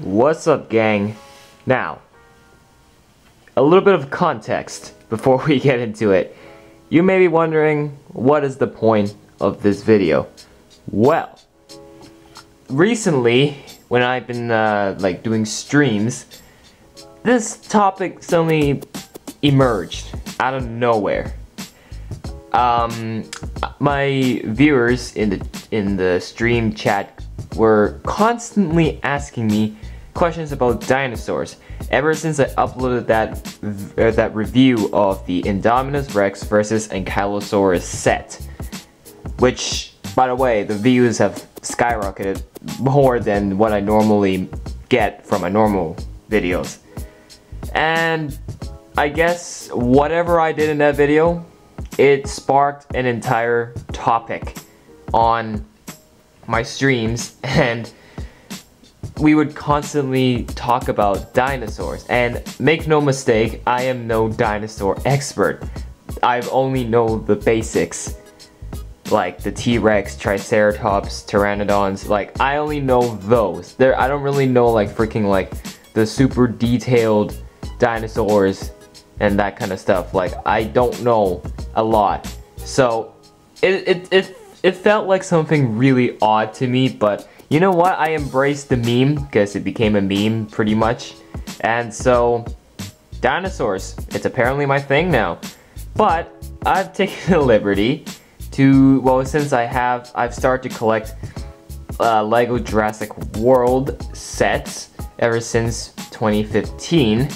What's up, gang? Now, a little bit of context before we get into it. You may be wondering, what is the point of this video? Well, recently, when I've been doing streams, this topic suddenly emerged out of nowhere. My viewers in the stream chat were constantly asking me questions about dinosaurs ever since I uploaded that review of the Indominus Rex versus Ankylosaurus set, which, by the way, the views have skyrocketed more than what I normally get from my normal videos. And I guess whatever I did in that video, it sparked an entire topic on my streams, and we would constantly talk about dinosaurs. And make no mistake, I am no dinosaur expert. I've only know the basics, like the T-Rex, Triceratops, pteranodons. Like, I only know those. I don't really know like freaking like the super detailed dinosaurs and that kind of stuff. Like, I don't know a lot. So it felt like something really odd to me, but you know what? I embraced the meme because it became a meme pretty much. And so, dinosaurs, it's apparently my thing now. But I've taken the liberty to, well, since I've started to collect LEGO Jurassic World sets ever since 2015.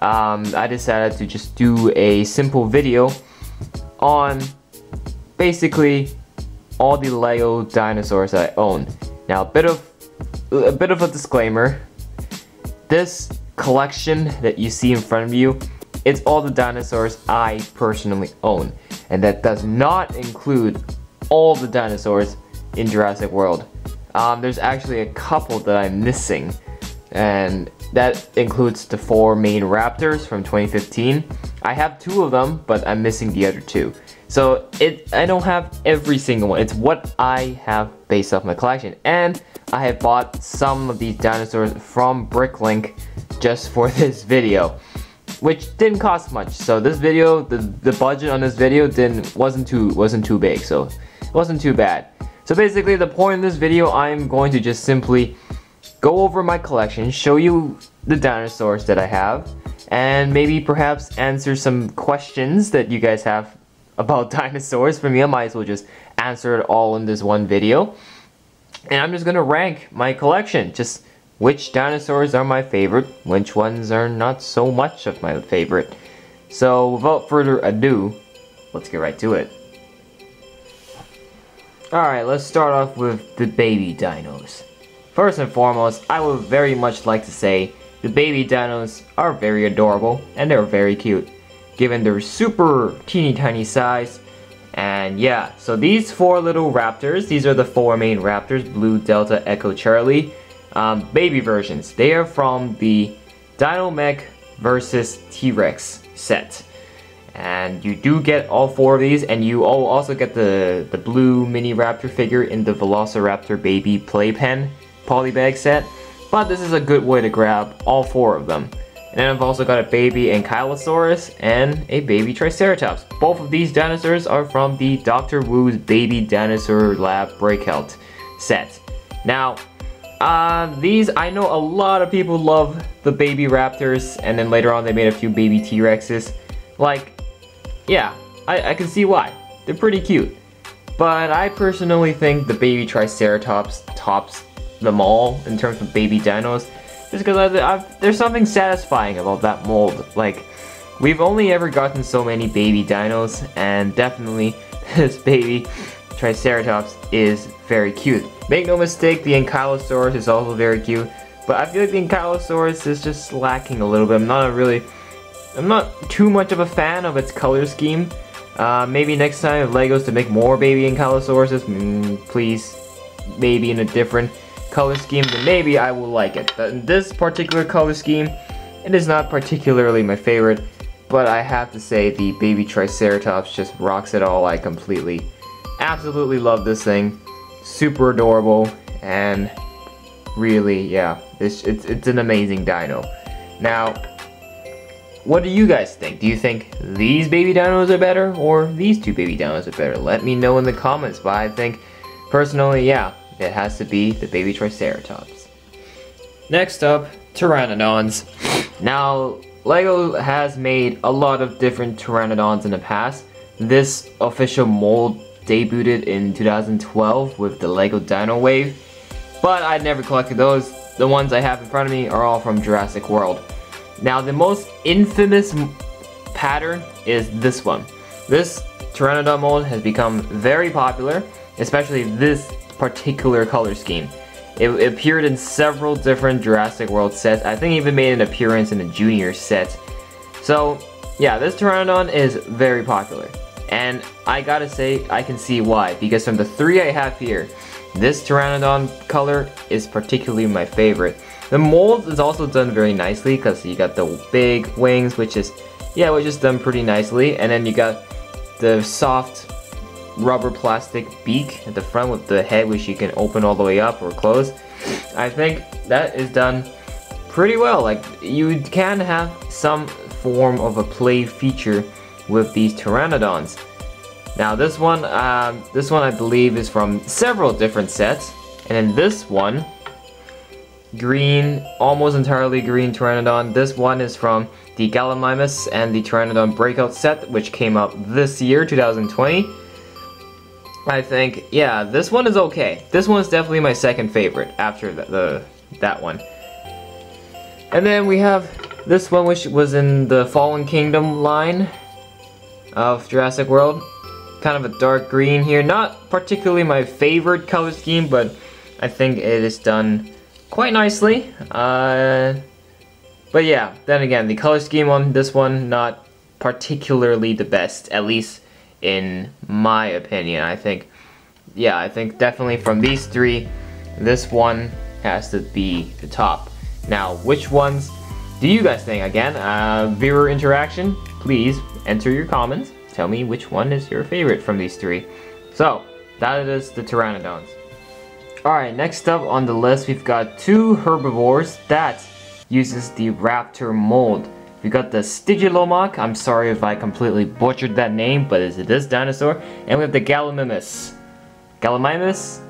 I decided to just do a simple video on basically all the LEGO dinosaurs I own. Now, a bit of a disclaimer. This collection that you see in front of you, it's all the dinosaurs I personally own, and that does not include all the dinosaurs in Jurassic World. There's actually a couple that I'm missing, and that includes the 4 main raptors from 2015. I have 2 of them, but I'm missing the other 2. So I don't have every single one. It's what I have based off my collection. And I have bought some of these dinosaurs from Bricklink just for this video, which didn't cost much. So this video, the budget on this video wasn't too big, so it wasn't too bad. So basically, the point of this video, I'm going to just simply go over my collection, show you the dinosaurs that I have, and maybe perhaps answer some questions that you guys have about dinosaurs. For me, I might as well just answer it all in this one video. And I'm just gonna rank my collection, just which dinosaurs are my favorite, which ones are not so much of my favorite. So without further ado, let's get right to it. Alright, let's start off with the baby dinos. First and foremost, I would very much like to say the baby dinos are very adorable and they're very cute, given their super teeny tiny size. And yeah, so these 4 little raptors, these are the 4 main raptors, Blue, Delta, Echo, Charlie, baby versions. They are from the Dino Mech versus T-Rex set. And you do get all 4 of these, and you also get the blue mini raptor figure in the Velociraptor baby playpen polybag set. But this is a good way to grab all 4 of them. And then I've also got a baby Ankylosaurus and a baby Triceratops. Both of these dinosaurs are from the Dr. Wu's Baby Dinosaur Lab Breakout set. Now, these, I know a lot of people love the baby raptors, and then later on they made a few baby T-Rexes. Like, yeah, I can see why. They're pretty cute. But I personally think the baby Triceratops tops them all in terms of baby dinos. Just because there's something satisfying about that mold. Like, we've only ever gotten so many baby dinos, and definitely this baby Triceratops is very cute. Make no mistake, the Ankylosaurus is also very cute, but I feel like the Ankylosaurus is just lacking a little bit. I'm not too much of a fan of its color scheme. Maybe next time if Legos to make more baby Ankylosauruses, please, maybe in a different color scheme, then maybe I will like it. But in this particular color scheme, it is not particularly my favorite, but I have to say the baby Triceratops just rocks it all. I absolutely love this thing. Super adorable, and really, yeah, it's an amazing dino. Now, what do you guys think? Do you think these baby dinos are better or these two baby dinos are better? Let me know in the comments, but I think personally, yeah, it has to be the baby Triceratops. Next up, pteranodons. Now, LEGO has made a lot of different pteranodons in the past. This official mold debuted in 2012 with the LEGO Dino Wave, but I never collected those. The ones I have in front of me are all from Jurassic World. Now, the most infamous pattern is this one. This pteranodon mold has become very popular, especially this particular color scheme. It appeared in several different Jurassic World sets. I think it even made an appearance in the Junior set. So, yeah, this pteranodon is very popular. And I gotta say, I can see why. Because from the three I have here, this pteranodon color is particularly my favorite. The mold is also done very nicely because you got the big wings, which is done pretty nicely. And then you got the soft rubber plastic beak at the front with the head, which you can open all the way up or close. I think that is done pretty well. Like, you can have some form of a play feature with these pteranodons. Now this one I believe is from several different sets, and then this one, green, almost entirely green pteranodon. This one is from the Gallimimus and the Pteranodon Breakout set, which came out this year, 2020. I think, yeah, this one is okay. This one is definitely my second favorite after that one. And then we have this one, which was in the Fallen Kingdom line of Jurassic World. Kind of a dark green here. Not particularly my favorite color scheme, but I think it is done quite nicely. But yeah, then again, the color scheme on this one, not particularly the best, at least in my opinion. I think definitely from these three, this one has to be the top. Now, which ones do you guys think? Again, viewer interaction, please enter your comments. Tell me which one is your favorite from these three. So, that is the pteranodons. Alright, next up on the list, we've got two herbivores that uses the raptor mold. We got the Stygilomach, I'm sorry if I completely butchered that name, but it's this dinosaur. And we have the gallimimus. Gallimimus?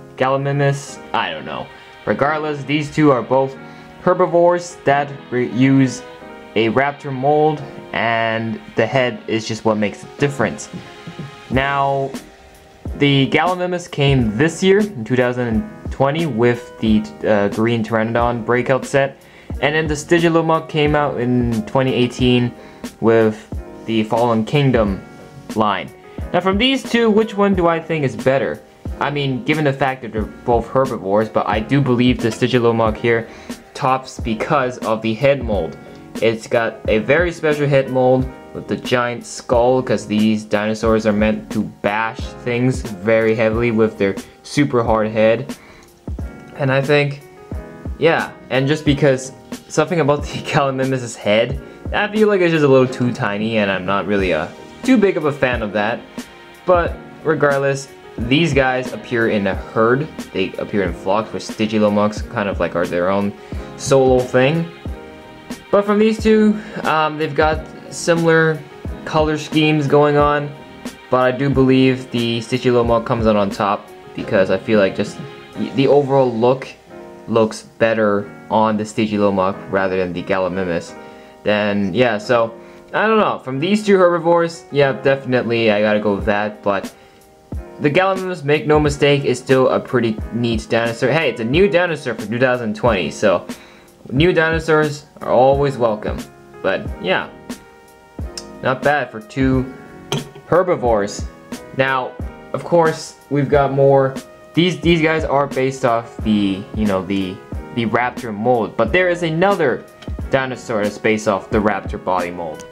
I don't know. Regardless, these two are both herbivores that use a raptor mold, and the head is just what makes it different. Now, the Gallimimus came this year, in 2020, with the green Pteranodon Breakout set. And then the Stygilomach came out in 2018 with the Fallen Kingdom line. Now from these two, which one do I think is better? I mean, given the fact that they're both herbivores, but I do believe the Stygilomach here tops because of the head mold. It's got a very special head mold with the giant skull, because these dinosaurs are meant to bash things very heavily with their super hard head. And I think, yeah, and just because something about the Gallimimus' head, I feel like it's just a little too tiny, and I'm not really too big of a fan of that. But regardless, these guys appear in a herd. They appear in flocks, with Stygilomachs kind of like are their own solo thing. But from these two, they've got similar color schemes going on, but I do believe the Stygilomach comes out on top because I feel like just the overall look looks better on the Stygilomach rather than the Gallimimus. Then yeah, so I don't know, from these two herbivores, yeah, definitely I gotta go with that. But the Gallimimus, make no mistake, is still a pretty neat dinosaur. Hey, it's a new dinosaur for 2020, so new dinosaurs are always welcome. But yeah, not bad for two herbivores. Now, of course, we've got more. These guys are based off the, you know, the raptor mold, but there is another dinosaur that's based off the raptor body mold,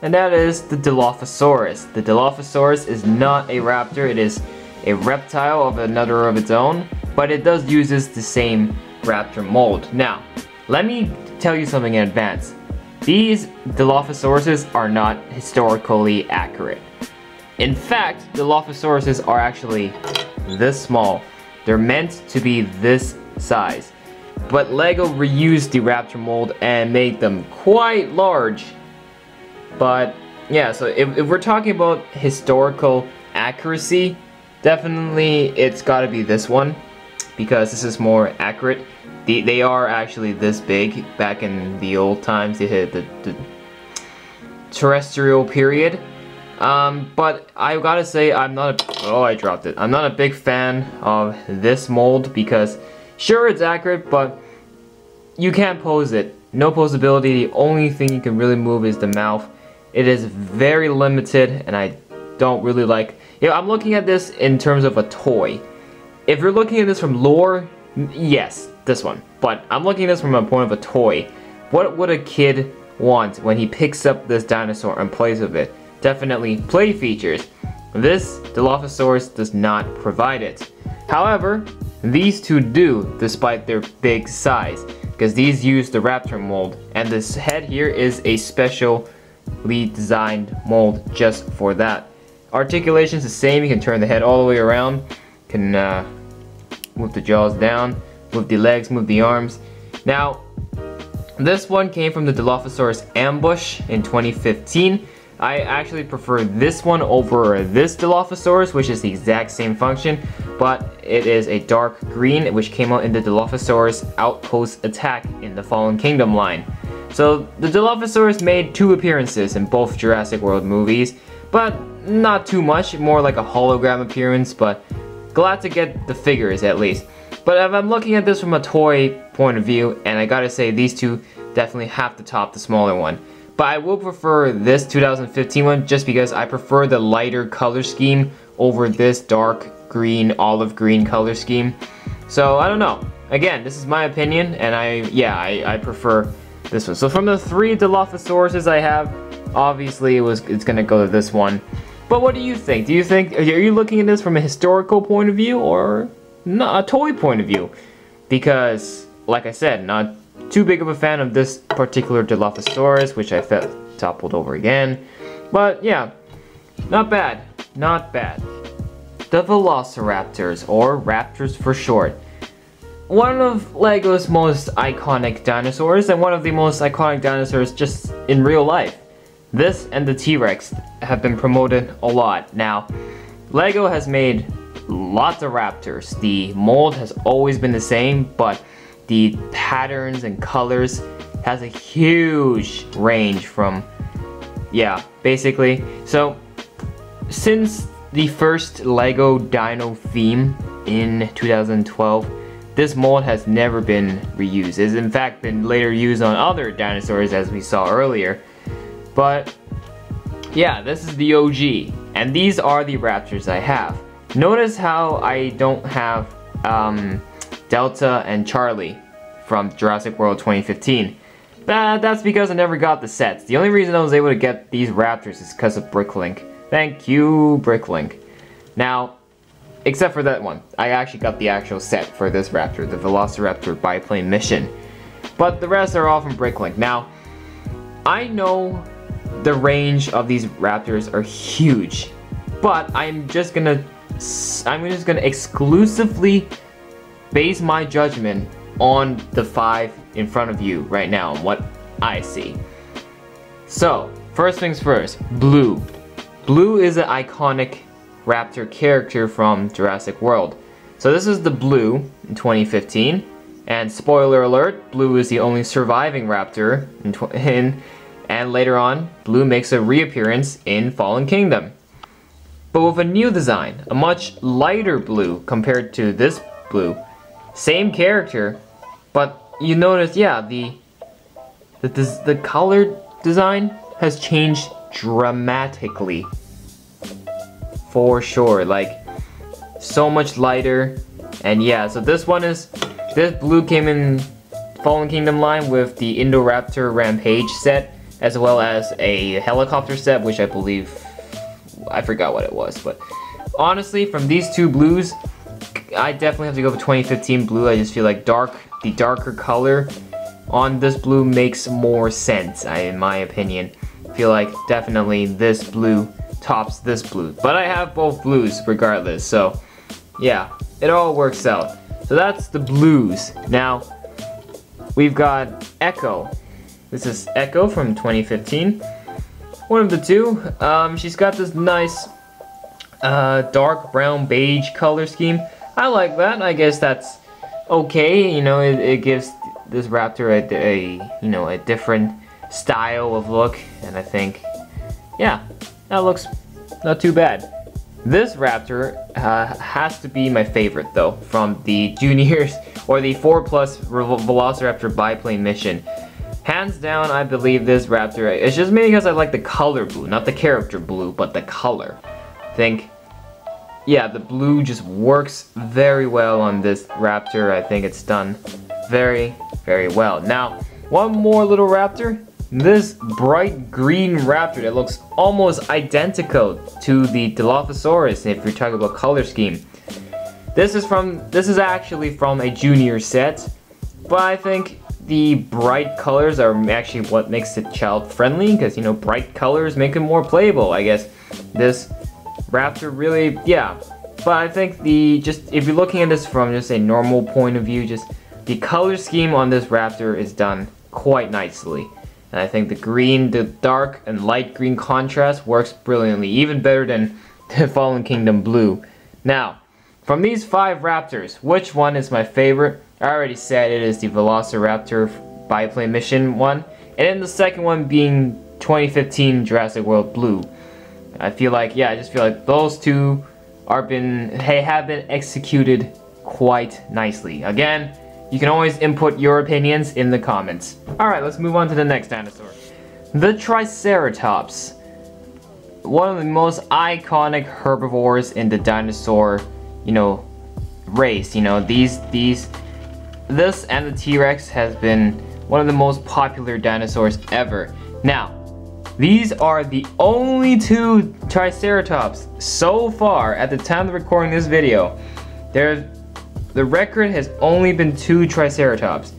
and that is the Dilophosaurus. The Dilophosaurus is not a raptor; it is a reptile of another of its own, but it does uses the same raptor mold. Now, let me tell you something in advance. These Dilophosauruses are not historically accurate. In fact, Dilophosauruses are actually this small. They're meant to be this size. But LEGO reused the raptor mold and made them quite large. But yeah, so if we're talking about historical accuracy, definitely it's gotta be this one, because this is more accurate. They are actually this big back in the old times. They hit the terrestrial period. But I gotta say, I'm not a big fan of this mold, because sure, it's accurate, but you can't pose it. No posability. The only thing you can really move is the mouth. It is very limited, and I don't really like. Yeah, I'm looking at this in terms of a toy. If you're looking at this from lore, yes, this one. But I'm looking at this from a point of a toy. What would a kid want when he picks up this dinosaur and plays with it? Definitely play features. This Dilophosaurus does not provide it. However, these two do, despite their big size, because these use the raptor mold, and this head here is a specially designed mold just for that. Articulation is the same. You can turn the head all the way around, can move the jaws down, move the legs, move the arms. Now, this one came from the Dilophosaurus ambush in 2015. I actually prefer this one over this Dilophosaurus, which is the exact same function, but it is a dark green, which came out in the Dilophosaurus Outpost Attack in the Fallen Kingdom line. So the Dilophosaurus made 2 appearances in both Jurassic World movies, but not too much, more like a hologram appearance, but glad to get the figures at least. But if I'm looking at this from a toy point of view, and I gotta say these two definitely have to top the smaller one. But I will prefer this 2015 one just because I prefer the lighter color scheme over this dark green, olive green color scheme. So I don't know. Again, this is my opinion, and I prefer this one. So from the 3 Dilophosauruses I have, obviously it's gonna go to this one. But what do you think? Are you looking at this from a historical point of view or not a toy point of view? Because, like I said, not too big of a fan of this particular Dilophosaurus, which I felt toppled over again. But yeah, not bad, not bad. The Velociraptors, or Raptors for short. One of LEGO's most iconic dinosaurs, and one of the most iconic dinosaurs just in real life. This and the T-Rex have been promoted a lot. Now, LEGO has made lots of raptors. The mold has always been the same, but the patterns and colors has a huge range from, yeah, basically. So, since the first LEGO Dino theme in 2012, this mold has never been reused. It's in fact been later used on other dinosaurs, as we saw earlier. But yeah, this is the OG, and these are the raptors I have. Notice how I don't have Delta and Charlie from Jurassic World 2015. That's because I never got the sets. The only reason I was able to get these raptors is because of Bricklink. Thank you, Bricklink. Now, except for that one, I actually got the actual set for this raptor, the Velociraptor biplane mission. But the rest are all from Bricklink. Now, I know the range of these raptors are huge, but I'm just gonna exclusively base my judgment on the 5 in front of you right now and what I see. So, first things first, Blue. Blue is an iconic raptor character from Jurassic World. So this is the Blue in 2015, and spoiler alert, Blue is the only surviving raptor and later on, Blue makes a reappearance in Fallen Kingdom. But with a new design, a much lighter blue compared to this blue. Same character, but you notice, yeah, the color design has changed dramatically. For sure, like, so much lighter. And yeah, so this blue came in Fallen Kingdom line with the Indoraptor Rampage set, as well as a helicopter set, which I believe, I forgot what it was, but honestly, from these two blues, I definitely have to go with 2015 blue. I just feel like the darker color on this blue makes more sense, in my opinion. I feel like definitely this blue tops this blue, but I have both blues regardless, so yeah, it all works out. So that's the blues. Now, we've got Echo. This is Echo from 2015. One of the two. She's got this nice dark brown beige color scheme. I like that. I guess that's okay. You know, it gives this raptor a different style of look, and I think, yeah, that looks not too bad. This raptor has to be my favorite though, from the juniors or the 4+ Velociraptor biplane mission. Hands down, I believe this raptor, it's just maybe because I like the color blue, not the character blue, but the color. I think, yeah, the blue just works very well on this raptor. I think it's done very, very well. Now, one more little raptor. This bright green raptor that looks almost identical to the Dilophosaurus if you're talking about color scheme. This is actually from a junior set, but I think the bright colors are actually what makes it child friendly, because you know, bright colors make it more playable. I guess this raptor really, yeah. But I think if you're looking at this from just a normal point of view, just the color scheme on this raptor is done quite nicely. And I think the dark and light green contrast works brilliantly, even better than the Fallen Kingdom blue. Now, from these 5 raptors, which one is my favorite? I already said it is the Velociraptor biplane mission one, and then the second one being 2015 Jurassic World blue. I feel like, yeah, I just feel like those two have been executed quite nicely. Again, you can always input your opinions in the comments. Alright, let's move on to the next dinosaur. The Triceratops. One of the most iconic herbivores in the dinosaur, you know, race. You know, this and the T-Rex has been one of the most popular dinosaurs ever. Now, these are the only 2 Triceratops so far at the time of recording this video. The record has only been 2 Triceratops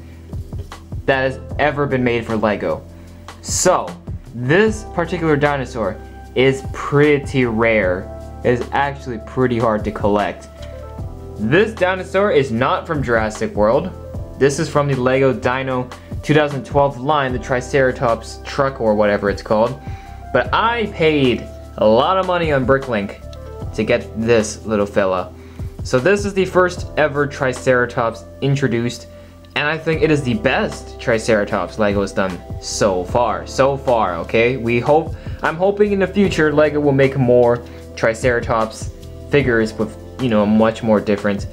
that has ever been made for LEGO. So, this particular dinosaur is pretty rare. It is actually pretty hard to collect. This dinosaur is not from Jurassic World. This is from the LEGO Dino 2012 line, the Triceratops truck or whatever it's called. But I paid a lot of money on Bricklink to get this little fella. So this is the first ever Triceratops introduced, and I think it is the best Triceratops LEGO has done so far. Okay? I'm hoping in the future LEGO will make more Triceratops figures with, you know, a much more different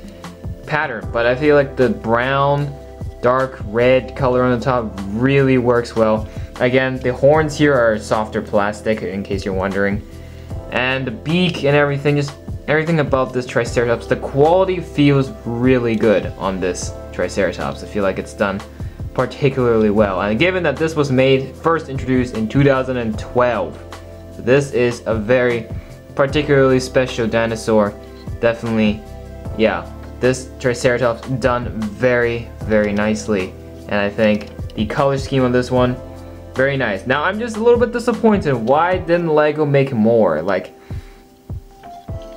pattern. But I feel like the brown, dark red color on the top really works well. Again, the horns here are softer plastic, in case you're wondering. And the beak and everything, just everything about this Triceratops, the quality feels really good on this Triceratops. I feel like it's done particularly well. And given that this was first introduced in 2012, this is a very particularly special dinosaur. Definitely, yeah, this Triceratops done very, very nicely. And I think the color scheme on this one, very nice. Now I'm just a little bit disappointed. Why didn't LEGO make more? Like,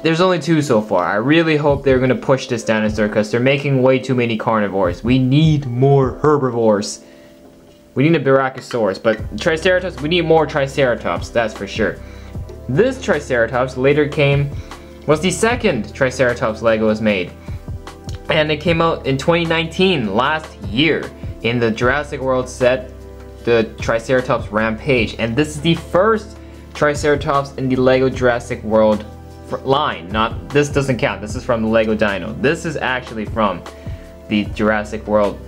there's only 2 so far. I really hope they're gonna push this dinosaur because they're making way too many carnivores. We need more herbivores. We need a Baryonyx, but Triceratops, we need more Triceratops, that's for sure. This Triceratops later was the second Triceratops LEGO has made. And it came out in 2019, last year, in the Jurassic World set, the Triceratops Rampage. And this is the first Triceratops in the LEGO Jurassic World line. This doesn't count. This is from the LEGO Dino. This is actually from the Jurassic World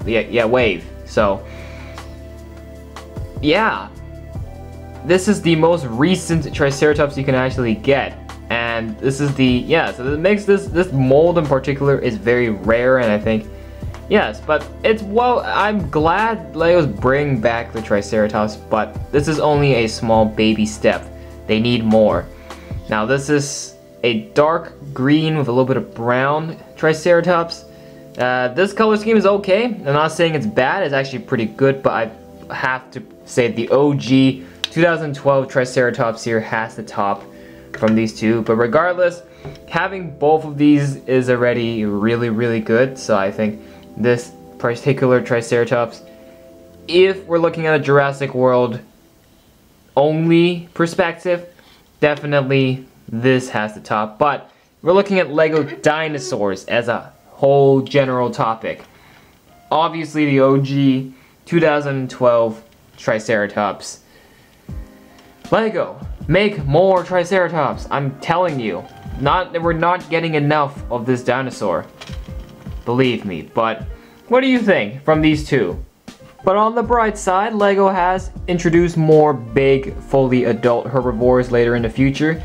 wave. So yeah, this is the most recent Triceratops you can actually get, and this is so it makes this mold in particular is very rare, and I think yes, but I'm glad LEGO's bringing back the Triceratops, but this is only a small baby step. They need more. Now this is a dark green with a little bit of brown Triceratops. This color scheme is okay. I'm not saying it's bad, it's actually pretty good, but I have to say the OG 2012 Triceratops here has the top from these 2. But regardless, having both of these is already really good. So I think this particular Triceratops, if we're looking at a Jurassic World only perspective, definitely this has the top. But we're looking at LEGO Dinosaurs as a whole general topic. Obviously the OG 2012 Triceratops. LEGO, make more Triceratops. I'm telling you, we're not getting enough of this dinosaur. Believe me. But what do you think from these two? But on the bright side, LEGO has introduced more big, fully adult herbivores later in the future.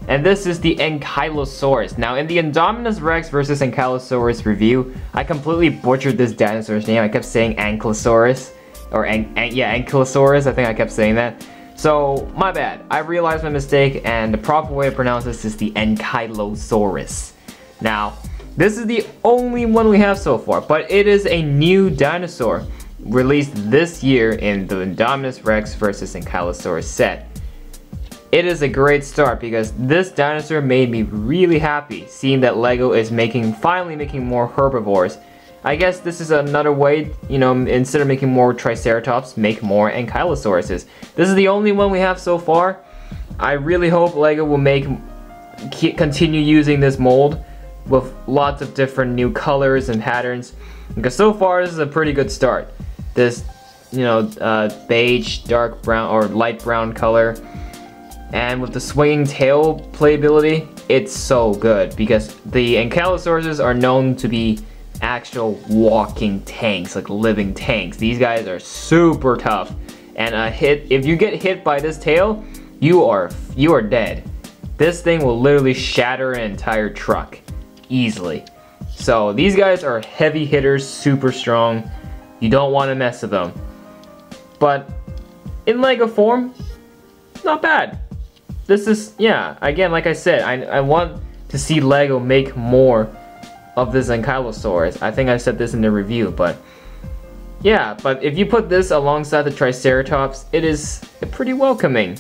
And this is the Ankylosaurus. Now in the Indominus Rex versus Ankylosaurus review, I completely butchered this dinosaur's name. I kept saying Ankylosaurus. Or Ankylosaurus, I think I kept saying that. So, my bad. I realized my mistake, and the proper way to pronounce this is the Ankylosaurus. Now, this is the only one we have so far, but it is a new dinosaur released this year in the Indominus Rex versus Ankylosaurus set. It is a great start because this dinosaur made me really happy seeing that LEGO is finally making more herbivores. I guess this is another way, you know, instead of making more Triceratops, make more Ankylosauruses. This is the only one we have so far. I really hope LEGO will continue using this mold with lots of different new colors and patterns, because so far this is a pretty good start. This, you know, beige, dark brown, or light brown color, and with the swinging tail playability, it's so good because the Ankylosauruses are known to be actual walking tanks, like living tanks. These guys are super tough, and if you get hit by this tail, you are dead. This thing will literally shatter an entire truck easily. So these guys are heavy hitters, super strong. You don't want to mess with them. But in LEGO form, not bad. This is, yeah, again, like I said, I want to see LEGO make more of this Ankylosaurus. I think I said this in the review, but yeah, but if you put this alongside the Triceratops, it is a pretty welcoming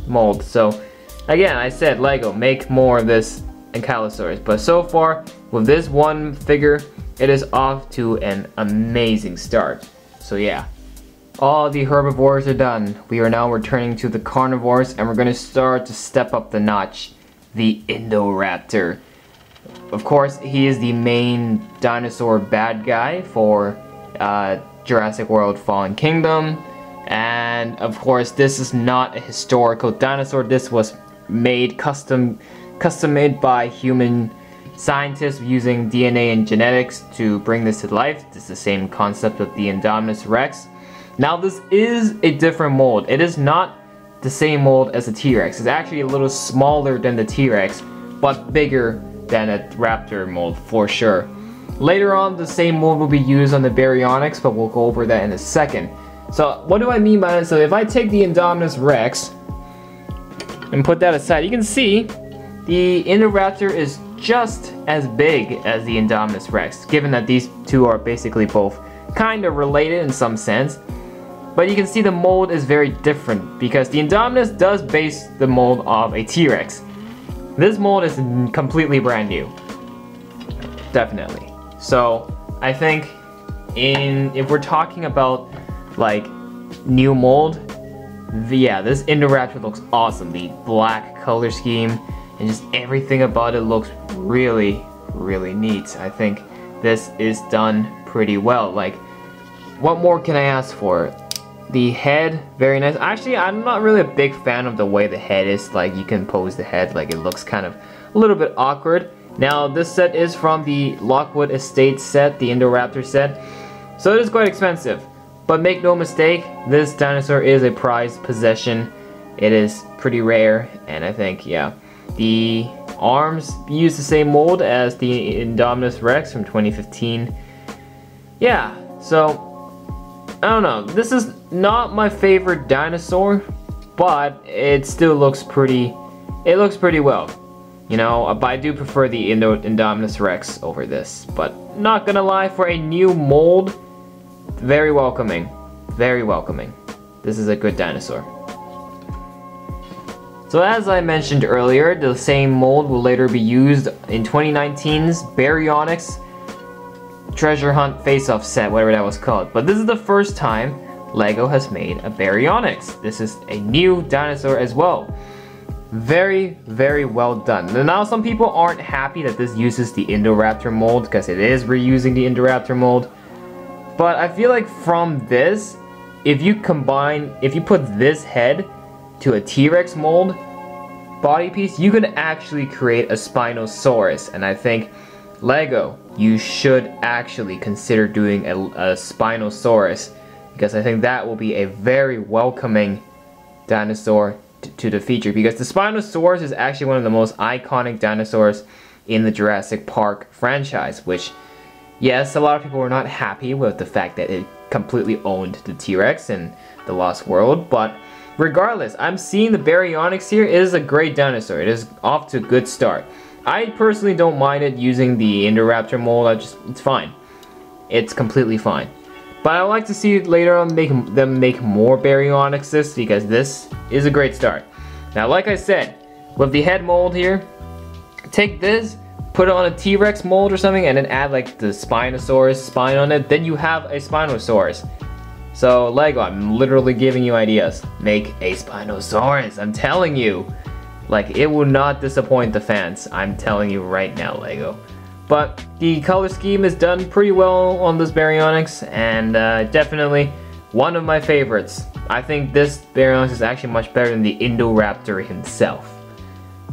mold. So again, I said LEGO, make more of this Ankylosaurus, but so far with this one figure, it is off to an amazing start. So yeah, all the herbivores are done. We are now returning to the carnivores, and we're going to start to step up the notch, the Indoraptor. Of course, he is the main dinosaur bad guy for Jurassic World Fallen Kingdom. And of course, this is not a historical dinosaur. This was made custom made by human scientists using DNA and genetics to bring this to life. This is the same concept of the Indominus Rex. Now this is a different mold. It is not the same mold as the T-Rex. It's actually a little smaller than the T-Rex, but bigger than a raptor mold for sure. Later on, the same mold will be used on the Baryonyx, but we'll go over that in a second. So what do I mean by that? So if I take the Indominus Rex and put that aside, you can see the Indoraptor is just as big as the Indominus Rex, given that these two are basically both kind of related in some sense. But you can see the mold is very different because the Indominus does base the mold of a T-Rex. This mold is completely brand new, definitely. So I think if we're talking about like new mold, yeah, this Indoraptor looks awesome. The black color scheme and just everything about it looks really neat. I think this is done pretty well. Like, what more can I ask for? The head, very nice. Actually, I'm not really a big fan of the way the head is. Like, you can pose the head, like it looks kind of a little bit awkward. Now, this set is from the Lockwood Estate set, the Indoraptor set, so it is quite expensive. But make no mistake, this dinosaur is a prized possession. It is pretty rare, and I think, yeah, the arms use the same mold as the Indominus Rex from 2015. Yeah, so I don't know. This is not my favorite dinosaur, but it still looks pretty. It looks pretty well, you know. But I do prefer the Indominus Rex over this. But not gonna lie, for a new mold, very welcoming, very welcoming. This is a good dinosaur. So as I mentioned earlier, the same mold will later be used in 2019's Baryonyx Treasure Hunt Face-Off set, whatever that was called. But this is the first time LEGO has made a Baryonyx. This is a new dinosaur as well. Very, very well done. Now some people aren't happy that this uses the Indoraptor mold because it is reusing the Indoraptor mold. But I feel like from this, if you put this head to a T-Rex mold body piece, you could actually create a Spinosaurus. And I think LEGO, you should actually consider doing a Spinosaurus, because I think that will be a very welcoming dinosaur to the feature, because the Spinosaurus is actually one of the most iconic dinosaurs in the Jurassic Park franchise, which, yes, a lot of people were not happy with the fact that it completely owned the T-Rex in the Lost World, but regardless, I'm seeing the Baryonyx here. It is a great dinosaur. It is off to a good start. I personally don't mind it using the Indoraptor mold. It's fine. It's completely fine. But I would like to see later on them make more Baryonyxes, because this is a great start. Now, like I said, with the head mold here, take this, put it on a T-Rex mold or something, and then add like the Spinosaurus spine on it, then you have a Spinosaurus. So LEGO, I'm literally giving you ideas. Make a Spinosaurus, I'm telling you. Like, it will not disappoint the fans. I'm telling you right now, LEGO. But the color scheme is done pretty well on this Baryonyx, and definitely one of my favorites. I think this Baryonyx is actually much better than the Indoraptor himself.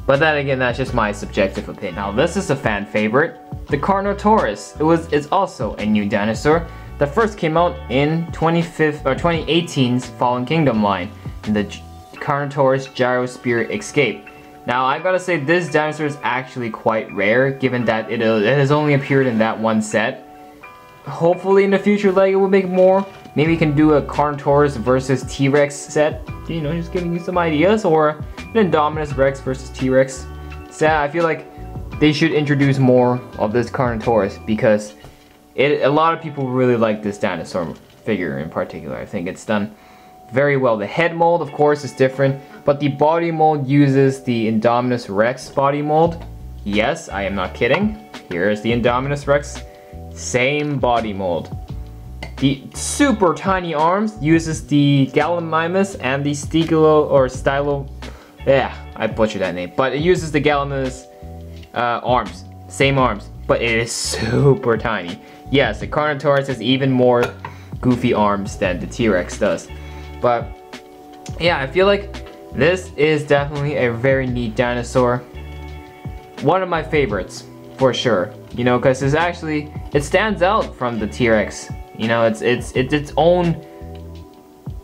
But then again, that's just my subjective opinion. Now this is a fan favorite, the Carnotaurus. It's also a new dinosaur that first came out in 2018's Fallen Kingdom line, in the Carnotaurus Gyrosphere Escape. Now I gotta say, this dinosaur is actually quite rare, given that it has only appeared in that one set. Hopefully in the future LEGO will make more. Maybe we can do a Carnotaurus versus T-Rex set. You know, just giving you some ideas, or an Indominus Rex versus T-Rex set. I feel like they should introduce more of this Carnotaurus, because a lot of people really like this dinosaur figure in particular. I think it's done very well. The head mold, of course, is different, but the body mold uses the Indominus Rex body mold. Yes, I am not kidding. Here is the Indominus Rex, same body mold. The super tiny arms uses the gallimimus and the I butchered that name, but it uses the gallimimus arms, same arms, but it is super tiny. Yes, the Carnotaurus has even more goofy arms than the T-Rex does. But yeah, I feel like this is definitely a very neat dinosaur. One of my favorites, for sure. You know, because it stands out from the T-Rex. You know, it's its own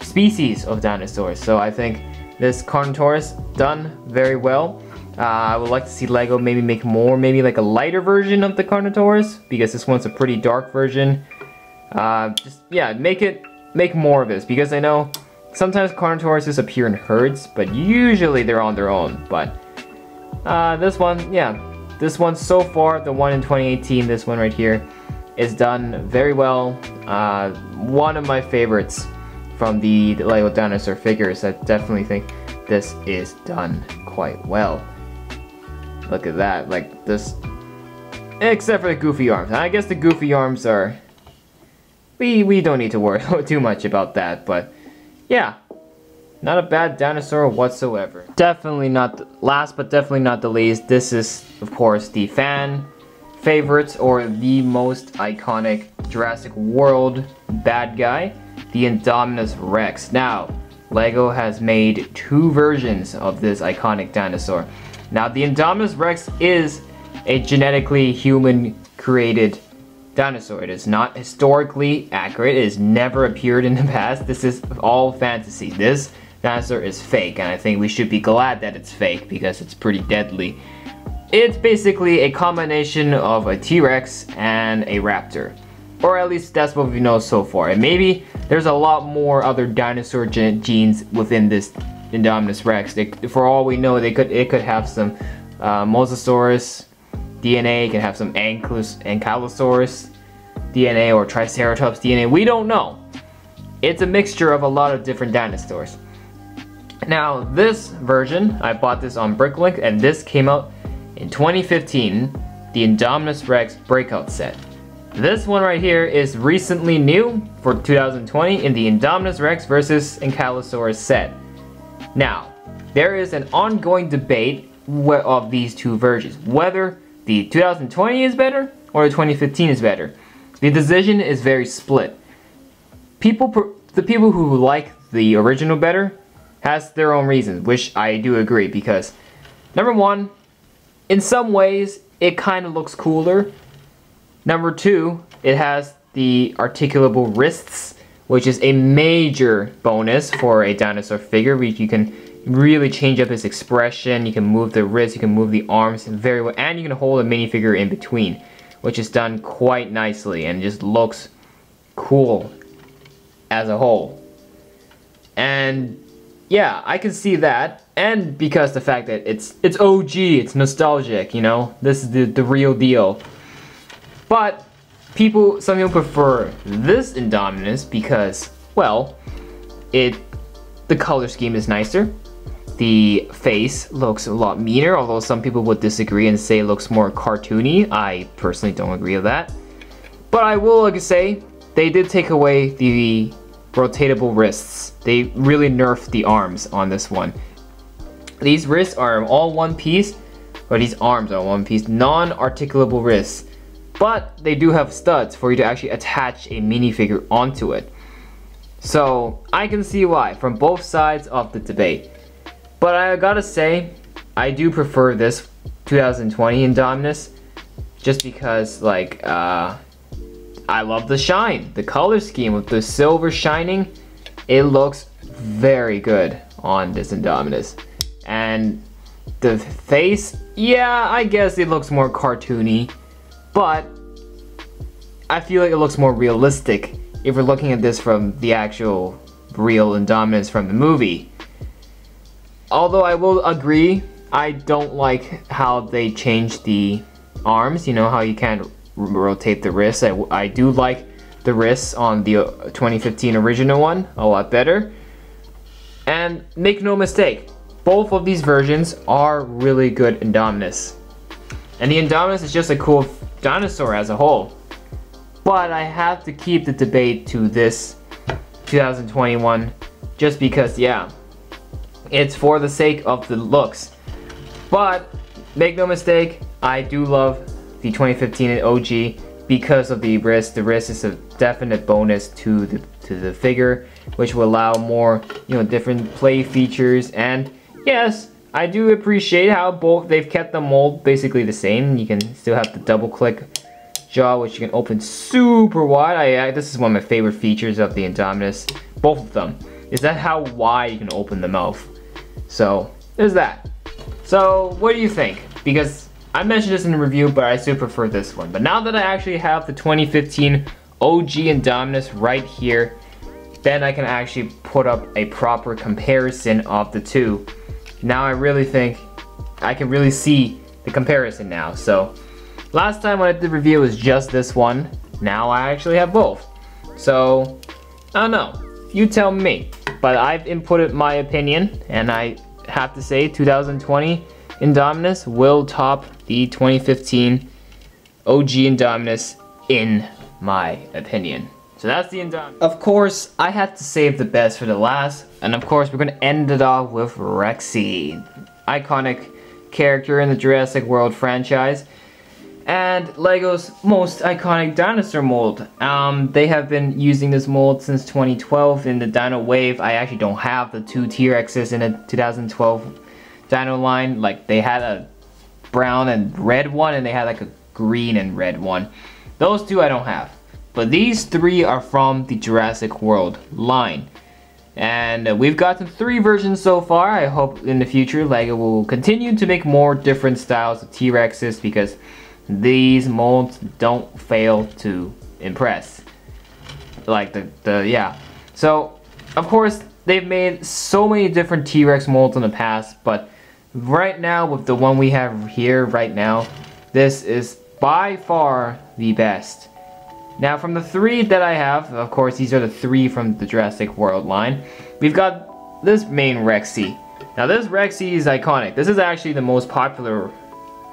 species of dinosaurs. So I think this Carnotaurus done very well. I would like to see LEGO maybe make more, maybe like a lighter version of the Carnotaurus, because this one's a pretty dark version. Yeah, make more of this, because I know sometimes Carnotauruses appear in herds, but usually they're on their own. But this one, yeah, this one so far, the one in 2018, this one right here, is done very well. One of my favorites from the LEGO Dinosaur figures. I definitely think this is done quite well. Look at that, like this, except for the goofy arms. I guess the goofy arms are, we don't need to worry too much about that, but yeah, not a bad dinosaur whatsoever. Definitely not, last but definitely not the least, this is of course the fan favorites, or the most iconic Jurassic World bad guy, the Indominus Rex. Now, LEGO has made two versions of this iconic dinosaur. Now, the Indominus Rex is a genetically human-created dinosaur. It is not historically accurate. It has never appeared in the past. This is all fantasy. This dinosaur is fake, and I think we should be glad that it's fake, because it's pretty deadly. It's basically a combination of a T-Rex and a raptor. Or at least that's what we know so far. And maybe there's a lot more other dinosaur genes within this Indominus Rex. For all we know, it could have some Mosasaurus DNA, it could have some Ankylosaurus DNA, or Triceratops DNA. We don't know. It's a mixture of a lot of different dinosaurs. Now this version, I bought this on Bricklink, and this came out in 2015, the Indominus Rex breakout set. This one right here is recently new for 2020 in the Indominus Rex versus Ankylosaurus set. Now, there is an ongoing debate of these two versions, whether the 2020 is better or the 2015 is better. The decision is very split. The people who like the original better has their own reasons, which I do agree, because number one, in some ways it kind of looks cooler. Number two, it has the articulable wrists, which is a major bonus for a dinosaur figure, where you can really change up his expression. You can move the wrists, you can move the arms very well, and you can hold a minifigure in between, which is done quite nicely and just looks cool as a whole. And yeah, I can see that, and because the fact that it's OG, it's nostalgic, you know, this is the real deal. But some people prefer this Indominus because, well, the color scheme is nicer. The face looks a lot meaner, although some people would disagree and say it looks more cartoony. I personally don't agree with that. But I will say, they did take away the rotatable wrists. They really nerfed the arms on this one. These wrists are all one piece, or these arms are one piece, non-articulable wrists. But they do have studs for you to actually attach a minifigure onto it. So I can see why from both sides of the debate. But I gotta say, I do prefer this 2020 Indominus, just because, like, I love the shine, the color scheme with the silver shining. It looks very good on this Indominus. And the face, yeah, I guess it looks more cartoony, but I feel like it looks more realistic if we're looking at this from the actual real Indominus from the movie. Although I will agree, I don't like how they changed the arms, you know, how you can't rotate the wrists. I do like the wrists on the 2015 original one a lot better. And make no mistake, both of these versions are really good Indominus. And the Indominus is just a cool dinosaur as a whole. But I have to keep the debate to this 2021 just because, yeah, it's for the sake of the looks. But make no mistake, I do love the 2015 OG because of the wrist. The wrist is a definite bonus to the figure, which will allow more, you know, different play features. And yes, I do appreciate how both they've kept the mold basically the same. You can still have the double click jaw, which you can open super wide. This is one of my favorite features of the Indominus. Both of them is that how wide you can open the mouth. So there's that. So what do you think? Because I mentioned this in the review, but I still prefer this one. But now that I actually have the 2015 OG Indominus right here, then I can actually put up a proper comparison of the two. Now I really think I can really see the comparison now. So last time when I did the review was just this one. Now I actually have both. So I don't know, you tell me. But I've inputted my opinion, and I have to say 2020 Indominus will top the 2015 OG Indominus in my opinion. So that's the Indominus. Of course, I had to save the best for the last, and of course we're gonna end it off with Rexy, iconic character in the Jurassic World franchise, and LEGO's most iconic dinosaur mold. They have been using this mold since 2012 in the Dino Wave. I actually don't have the two T-Rexes in the 2012 Dino line. Like, they had a brown and red one, and they had like a green and red one. Those two I don't have. But these three are from the Jurassic World line. And we've gotten 3 versions so far. I hope in the future LEGO will continue to make more different styles of T-Rexes, because these molds don't fail to impress. Like yeah. So, of course, they've made so many different T-Rex molds in the past, but right now, with the one we have here right now, this is by far the best. Now, from the 3 that I have, of course, these are the 3 from the Jurassic World line. We've got this main Rexy. Now this Rexy is iconic. This is actually the most popular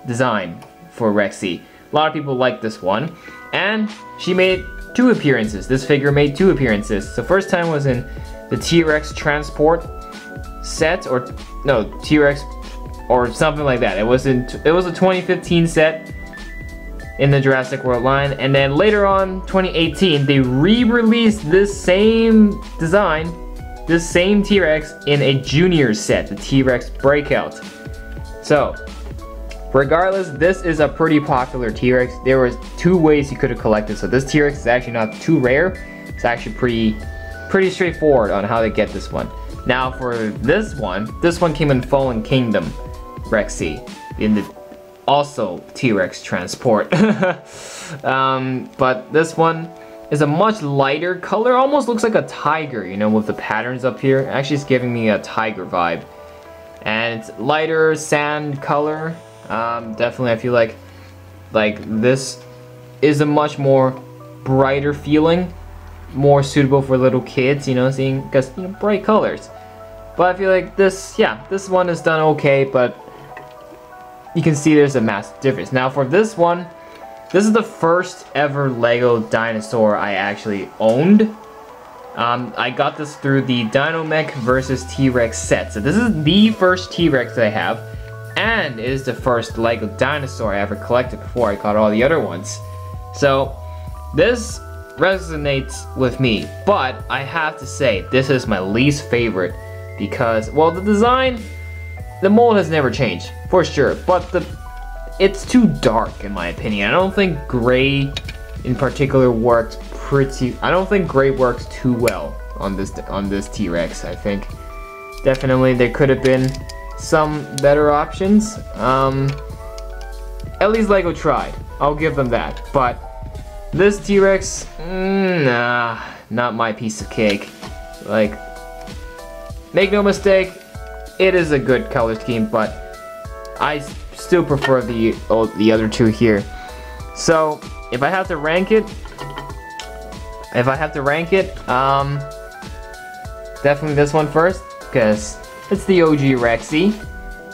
design for Rexy. A lot of people like this one. And she made 2 appearances. This figure made 2 appearances. The first time was in the T-Rex transport set, or no, T-Rex or something like that. It was a 2015 set in the Jurassic World line, and then later on 2018 they re-released this same design, this same T-Rex in a junior set, the T-Rex Breakout. So regardless, this is a pretty popular T-Rex. There was 2 ways you could have collected, so this T-Rex is actually not too rare. It's actually pretty straightforward on how to get this one. Now for this one came in Fallen Kingdom Rexy in the also T-Rex transport. But this one is a much lighter color, almost looks like a tiger, you know, with the patterns up here. Actually, it's giving me a tiger vibe. And it's lighter sand color. Definitely, I feel like this is a much more brighter feeling, more suitable for little kids, you know, seeing, because, you know, bright colors. But I feel like this one is done okay, but you can see there's a massive difference. Now for this one, this is the first ever LEGO Dinosaur I actually owned. I got this through the Dinomech versus T-Rex set. So this is the first T-Rex that I have, and it is the first LEGO Dinosaur I ever collected before I got all the other ones. So this resonates with me, but I have to say this is my least favorite because, well, the design, the mold has never changed for sure, but it's too dark in my opinion. I don't think gray in particular works I don't think gray works too well on this T-Rex. I think definitely there could have been some better options. At least LEGO tried, I'll give them that, but this T-Rex, nah, not my piece of cake. Like, make no mistake, it is a good color scheme, but I still prefer the other 2 here. So if I have to rank it, definitely this one first, because it's the OG Rexy,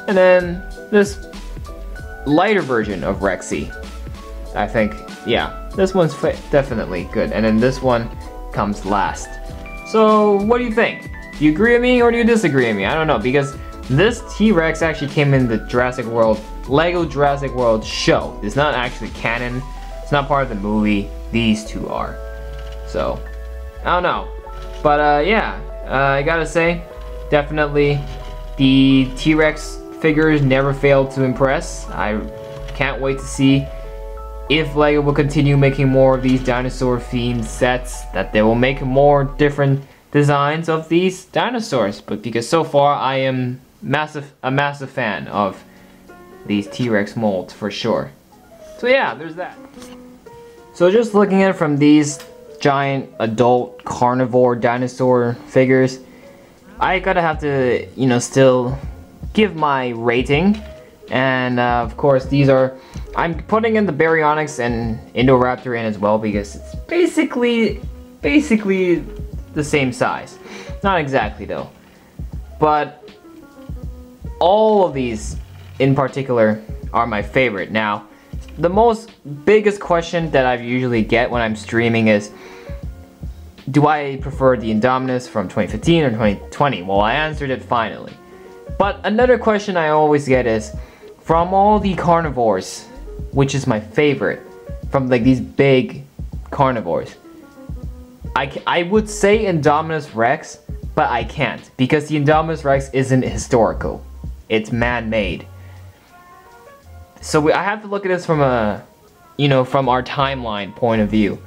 and then this lighter version of Rexy. I think, yeah, this one's definitely good, and then this one comes last. So what do you think? Do you agree with me or do you disagree with me? I don't know, because this T-Rex actually came in the LEGO Jurassic World show. It's not actually canon. It's not part of the movie. These 2 are. So, I don't know. But yeah, I gotta say, definitely the T-Rex figures never failed to impress. I can't wait to see if LEGO will continue making more of these dinosaur themed sets, that they will make more different designs of these dinosaurs. But because so far I am a massive fan of these T-Rex molds for sure. So yeah, there's that. So just looking at it from these giant adult carnivore dinosaur figures, I gotta have to, you know, still give my rating. And of course these are, I'm putting in the Baryonyx and Indoraptor in as well, because it's basically the same size. Not exactly though, but all of these in particular are my favorite. Now, the biggest question that I usually get when I'm streaming is, do I prefer the Indominus from 2015 or 2020? Well, I answered it finally. But another question I always get is, from all the carnivores, which is my favorite, from like these big carnivores, I would say Indominus Rex, but I can't, because the Indominus Rex isn't historical. It's man-made. So I have to look at this from from our timeline point of view.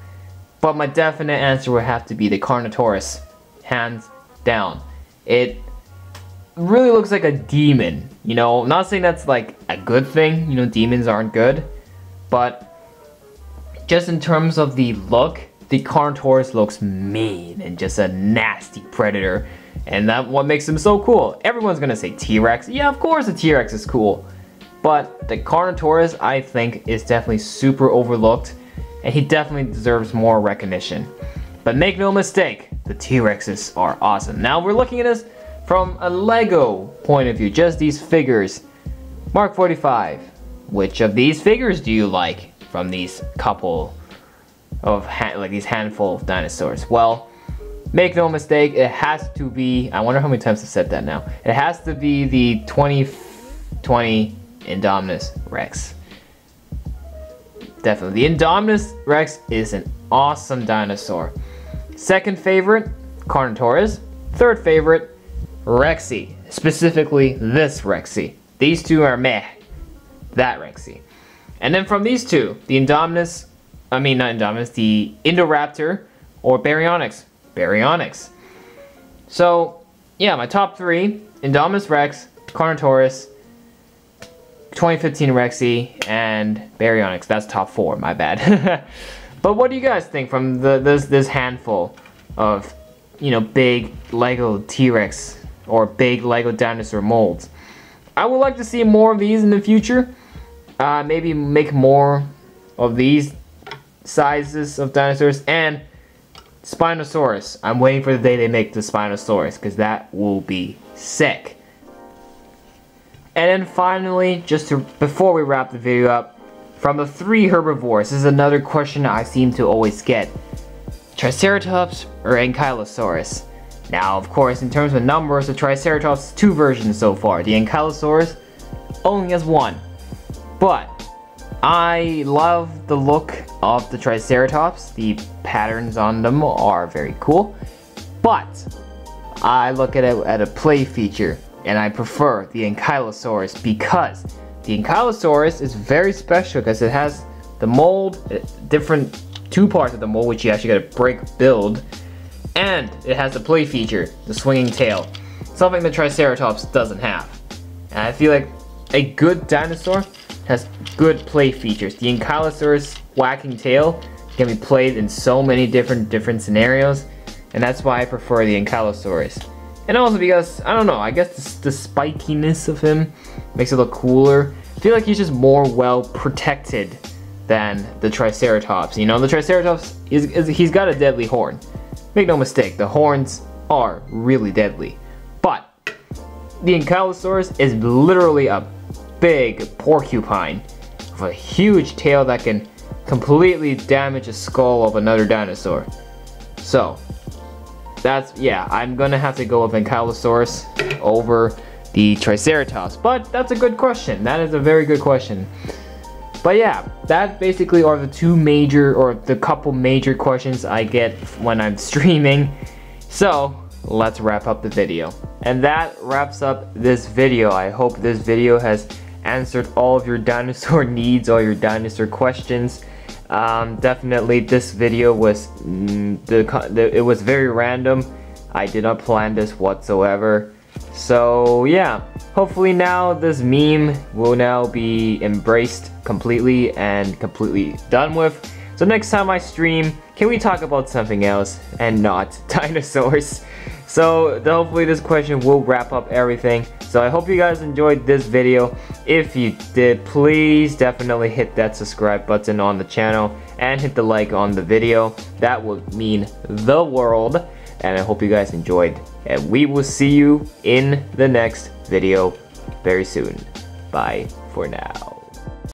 But my definite answer would have to be the Carnotaurus, hands down. It really looks like a demon, you know. I'm not saying that's like a good thing, you know, demons aren't good, but just in terms of the look, the Carnotaurus looks mean and just a nasty predator, and that's what makes him so cool. Everyone's gonna say T-Rex. Yeah, of course the T-Rex is cool, but the Carnotaurus, I think, is definitely super overlooked, and he definitely deserves more recognition. But make no mistake, the T-Rexes are awesome. Now we're looking at this from a LEGO point of view, just these figures. Mark 45. Which of these figures do you like from these couple of these handful of dinosaurs? Well, make no mistake, it has to be, I wonder how many times I've said that now. It has to be the 2020 Indominus Rex. Definitely. The Indominus Rex is an awesome dinosaur. Second favorite, Carnotaurus. Third favorite, Rexy. Specifically, this Rexy. These two are meh. That Rexy. And then from these two, the Indoraptor or Baryonyx. Baryonyx. So, yeah, my top three, Indominus Rex, Carnotaurus, 2015 Rexy, and Baryonyx. That's top four, my bad. But what do you guys think from this handful of, you know, big LEGO T-Rex or big LEGO dinosaur molds? I would like to see more of these in the future. Maybe make more of these sizes of dinosaurs, and Spinosaurus. I'm waiting for the day they make the Spinosaurus, because that will be sick. And then finally, before we wrap the video up, from the three herbivores, this is another question I seem to always get. Triceratops or Ankylosaurus? Now, of course, in terms of numbers, the Triceratops has two versions so far. The Ankylosaurus only has one. But I love the look of the Triceratops. The patterns on them are very cool. But I look at it at a play feature, and I prefer the Ankylosaurus because the Ankylosaurus is very special because it has the mold, different two parts of the mold which you actually gotta build, and it has the play feature, the swinging tail, something the Triceratops doesn't have. And I feel like a good dinosaur has good play features. The Ankylosaurus whacking tail can be played in so many different scenarios, and that's why I prefer the Ankylosaurus. And also because, I don't know, I guess the spikiness of him makes it look cooler. I feel like he's just more well protected than the Triceratops. You know, the Triceratops, he's got a deadly horn. Make no mistake, the horns are really deadly. But the Ankylosaurus is literally a big porcupine with a huge tail that can completely damage the skull of another dinosaur. So that's, yeah, I'm gonna have to go with Ankylosaurus over the Triceratops, but that's a good question. That is a very good question. But yeah, that basically are the two major, or the couple major questions I get when I'm streaming. So let's wrap up the video. And that wraps up this video. I hope this video has answered all of your dinosaur needs, all your dinosaur questions. Definitely this video was it was very random. I did not plan this whatsoever. So yeah, hopefully now this meme will now be embraced completely and completely done with. So next time I stream, can we talk about something else and not dinosaurs? So hopefully this question will wrap up everything. So I hope you guys enjoyed this video. If you did, please definitely hit that subscribe button on the channel and hit the like on the video. That would mean the world. And I hope you guys enjoyed. And we will see you in the next video very soon. Bye for now.